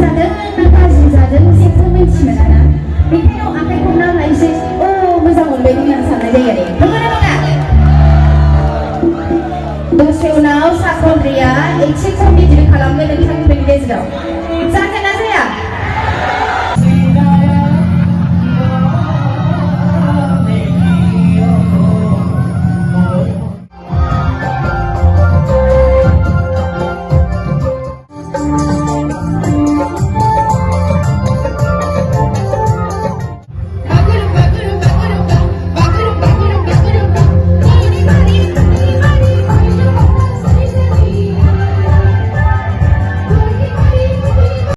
जादों ना गाज्रि जादों जेबो मिन्थिनो मोना ना बेखायनो आखाइखौ नालायसै मोजां मोनबाय होननानै साननाय जायो आरो नंगौना नङा दसे उनाव साखनद्रिया एसे कमेडि खालामगोन नोंथांमोननि गेजेराव जाहाथे